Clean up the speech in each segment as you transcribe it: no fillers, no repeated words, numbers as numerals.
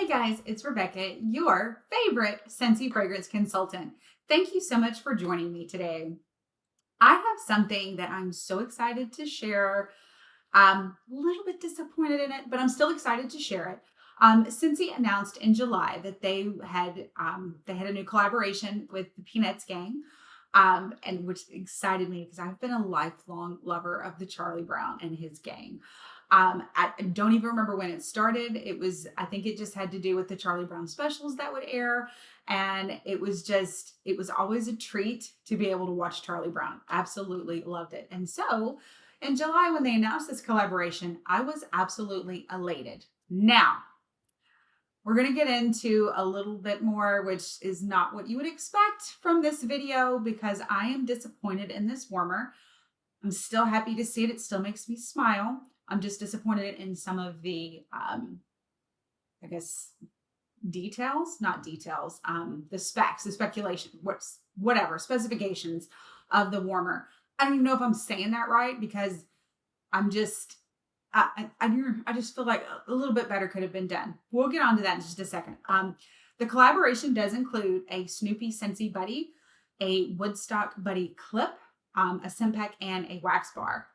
Hey guys, it's Rebecca, your favorite Scentsy fragrance consultant. Thank you so much for joining me today. I have something that I'm so excited to share. I'm a little bit disappointed in it, but I'm still excited to share it. Scentsy announced in July that they had a new collaboration with the Peanuts gang, and which excited me because I've been a lifelong lover of the Charlie Brown and his gang. I don't even remember when it started. I think it just had to do with the Charlie Brown specials that would air. And it was always a treat to be able to watch Charlie Brown. Absolutely loved it. And so in July, when they announced this collaboration, I was absolutely elated. Now, we're going to get into a little bit more, which is not what you would expect from this video because I am disappointed in this warmer. I'm still happy to see it. It still makes me smile. I'm just disappointed in some of the, I guess, not details, the specs, the speculation, whatever, specifications of the warmer. I don't even know if I'm saying that right because I'm just, I just feel like a little bit better could have been done. We'll get on to that in just a second. The collaboration does include a Snoopy Scentsy Buddy, a Woodstock Buddy clip, a scent pack, and a wax bar.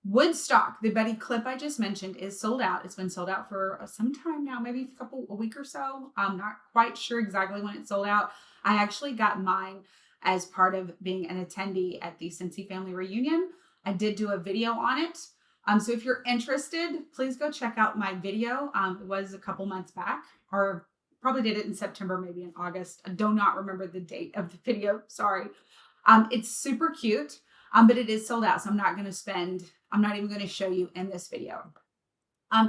Woodstock, the Buddy clip I just mentioned, is sold out. It's been sold out for some time now, maybe a week or so. I'm not quite sure exactly when it sold out. I actually got mine as part of being an attendee at the Scentsy family reunion. I did do a video on it. So if you're interested, please go check out my video. It was a couple months back, or probably did it in September, maybe in August. I do not remember the date of the video. Sorry. It's super cute, but it is sold out. So I'm not even going to show you in this video.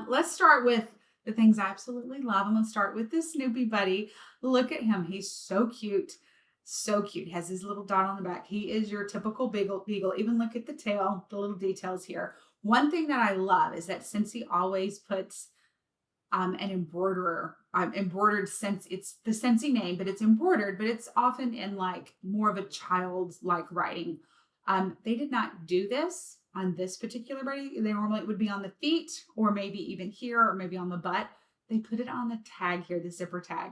Let's start with the things I absolutely love. I'm going to start with this Snoopy Buddy. Look at him. He's so cute. So cute. He has his little dot on the back. He is your typical beagle. Even look at the tail, the little details here. One thing that I love is that Scentsy always puts an embroidered sense. It's the Scentsy name, but it's embroidered, but it's often in like more of a child's like writing. They did not do this on this particular buddy. They normally would be on the feet or maybe even here or maybe on the butt. They put it on the tag here, the zipper tag.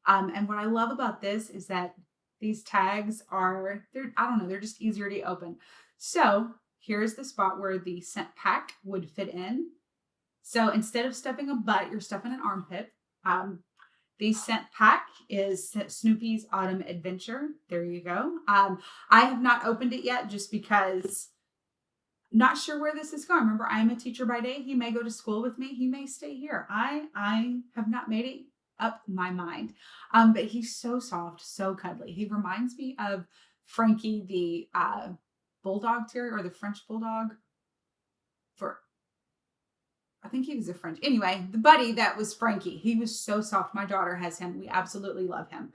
And what I love about this is that these tags they're just easier to open. So here's the spot where the scent pack would fit in. So instead of stuffing a butt, you're stuffing an armpit. The scent pack is Snoopy's Autumn Adventure. There you go. I have not opened it yet just because not sure where this is going. Remember, I am a teacher by day. He may go to school with me. He may stay here. I have not made it up my mind. But he's so soft, so cuddly. He reminds me of Frankie, the bulldog terrier or the French bulldog. I think he was a French. Anyway, the buddy that was Frankie. He was so soft. My daughter has him. We absolutely love him.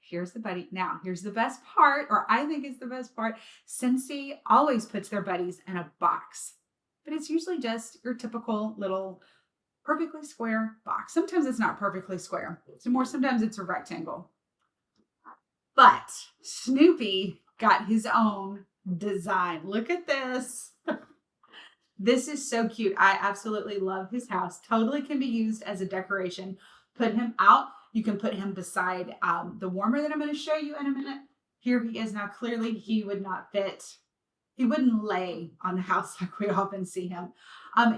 Here's the buddy. Now, here's the best part, or I think it's the best part. Scentsy always puts their buddies in a box, but it's usually just your typical little perfectly square box. Sometimes it's not perfectly square. Sometimes it's a rectangle. But Snoopy got his own design. Look at this. This is so cute. I absolutely love his house. Totally can be used as a decoration. Put him out. You can put him beside the warmer that I'm going to show you in a minute. Here he is now. Clearly, he would not fit. He wouldn't lay on the house like we often see him.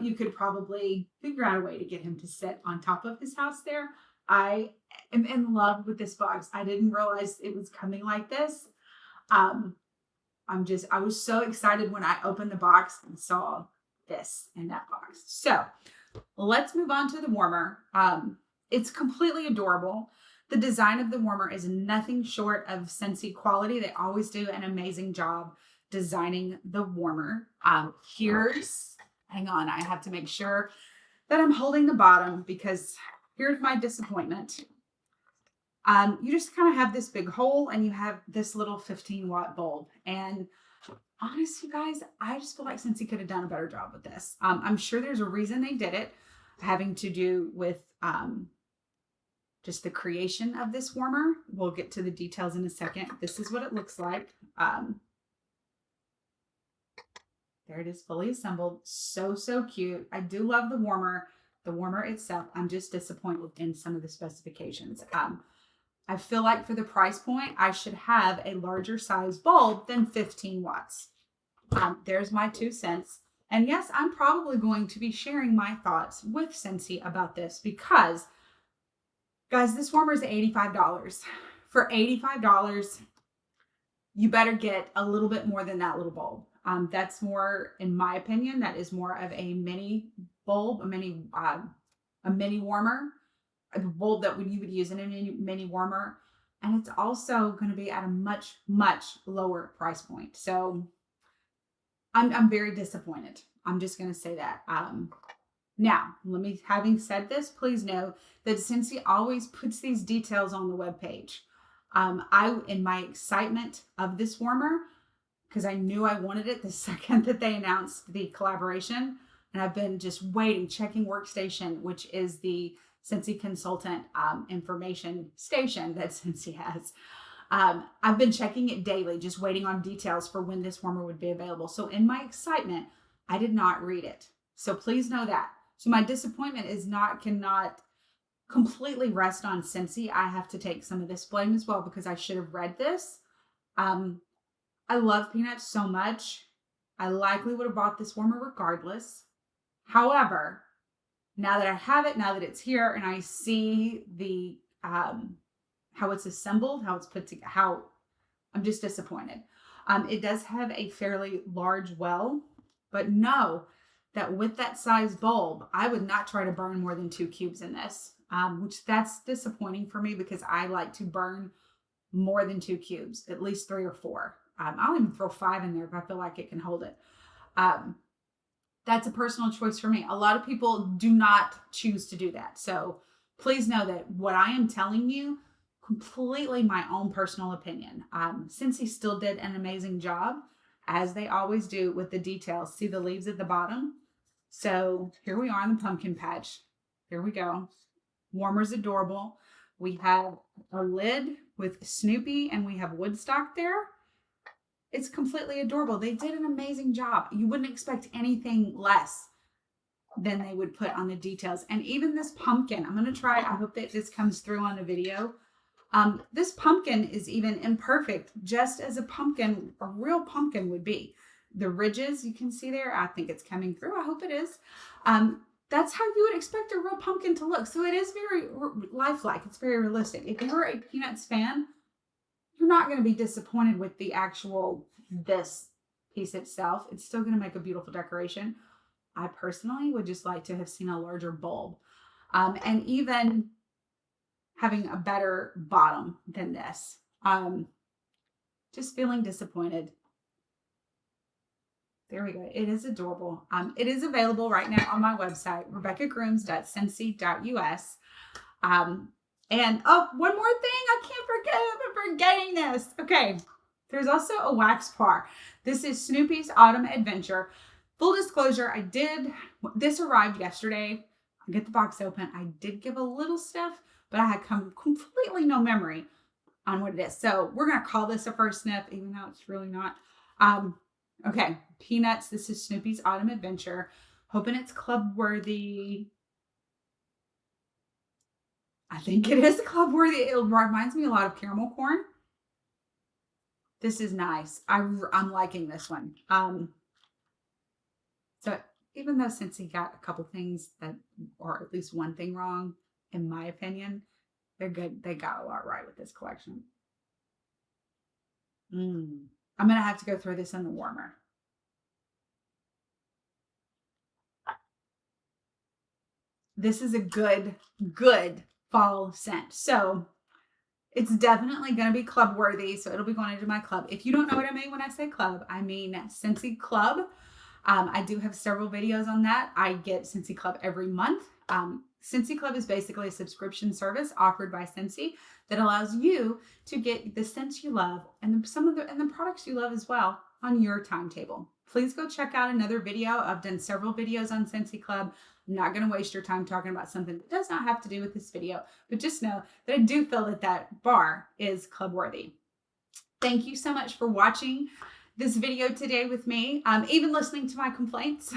You could probably figure out a way to get him to sit on top of his house there. I am in love with this box. I didn't realize it was coming like this. I was so excited when I opened the box and saw this in that box. So let's move on to the warmer. It's completely adorable. The design of the warmer is nothing short of Scentsy quality. They always do an amazing job designing the warmer. Hang on, I have to make sure that I'm holding the bottom because here's my disappointment. You just kind of have this big hole and you have this little 15-watt bulb. And honestly, guys, I just feel like Scentsy could have done a better job with this. I'm sure there's a reason they did it, having to do with just the creation of this warmer. We'll get to the details in a second. This is what it looks like. There it is, fully assembled. So, so cute. I do love the warmer. the warmer itself, I'm just disappointed in some of the specifications. I feel like for the price point, I should have a larger size bulb than 15 watts. There's my 2 cents. And yes, I'm probably going to be sharing my thoughts with Scentsy about this because, guys, this warmer is $85. For $85, you better get a little bit more than that little bulb. That's more, in my opinion, that is more of a mini bulb, a mini warmer, a bulb that you would use in a mini warmer. And it's also going to be at a much, much lower price point. So I'm very disappointed. I'm just going to say that. Now, having said this, please know that Scentsy always puts these details on the webpage. In my excitement of this warmer, because I knew I wanted it the second that they announced the collaboration, and I've been just waiting, checking Workstation, which is the Scentsy consultant information station that Scentsy has. I've been checking it daily, just waiting on details for when this warmer would be available. So in my excitement, I did not read it. So please know that. So my disappointment cannot completely rest on Scentsy. I have to take some of this blame as well because I should have read this. I love peanuts so much. I likely would have bought this warmer regardless. However, now that I have it, now that it's here, and I see the how it's assembled, how it's put together, I'm just disappointed. It does have a fairly large well, but know that with that size bulb, I would not try to burn more than 2 cubes in this, which that's disappointing for me because I like to burn more than 2 cubes, at least 3 or 4. I'll even throw 5 in there if I feel like it can hold it. That's a personal choice for me. A lot of people do not choose to do that. So please know that what I am telling you, completely my own personal opinion. Scentsy still did an amazing job, as they always do, with the details. See the leaves at the bottom? So here we are in the pumpkin patch. Here we go. Warmer's adorable. We have a lid with Snoopy and we have Woodstock there. It's completely adorable. They did an amazing job. You wouldn't expect anything less than they would put on the details. And even this pumpkin, I'm going to try, I hope that this comes through on the video. This pumpkin is even imperfect, just as a real pumpkin would be. The ridges you can see there, I think it's coming through. I hope it is. That's how you would expect a real pumpkin to look. So it is very lifelike. It's very realistic. If you're a Peanuts fan, you're not going to be disappointed with this piece itself. It's still going to make a beautiful decoration. I personally would just like to have seen a larger bulb. And even having a better bottom than this. Just feeling disappointed. There we go. It is adorable. It is available right now on my website, rebeccagrooms.scentsy.us. And one more thing I can't forget. I'm forgetting this. Okay. There's also a wax par. This is Snoopy's Autumn Adventure. Full disclosure, this arrived yesterday. I get the box open. I did give a little sniff, but I had completely no memory on what it is. So we're going to call this a first sniff, even though it's really not. Okay. Peanuts. This is Snoopy's Autumn Adventure. Hoping it's club worthy. I think it is club worthy. It reminds me a lot of caramel corn. This is nice. I'm liking this one. So even though Scentsy got a couple things or at least one thing wrong, in my opinion, they're good. They got a lot right with this collection. I'm going to have to go through this in the warmer. This is a good fall scent. So it's definitely going to be club worthy. So it'll be going into my club. If you don't know what I mean when I say club, I mean Scentsy Club. I do have several videos on that. I get Scentsy Club every month. Scentsy Club is basically a subscription service offered by Scentsy that allows you to get the scents you love and the products you love as well on your timetable. Please go check out another video. I've done several videos on Scentsy Club. I'm not going to waste your time talking about something that does not have to do with this video, but just know that I do feel that bar is club worthy. Thank you so much for watching this video today with me, even listening to my complaints.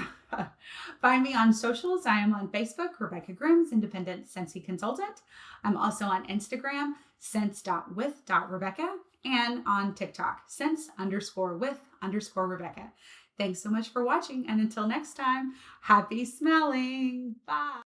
Find me on socials. I am on Facebook, Rebecca Grimm's Independent Scentsy Consultant. I'm also on Instagram, sense.with.rebecca, and on TikTok, sense_with_Rebecca. Thanks so much for watching, and until next time, happy smelling. Bye.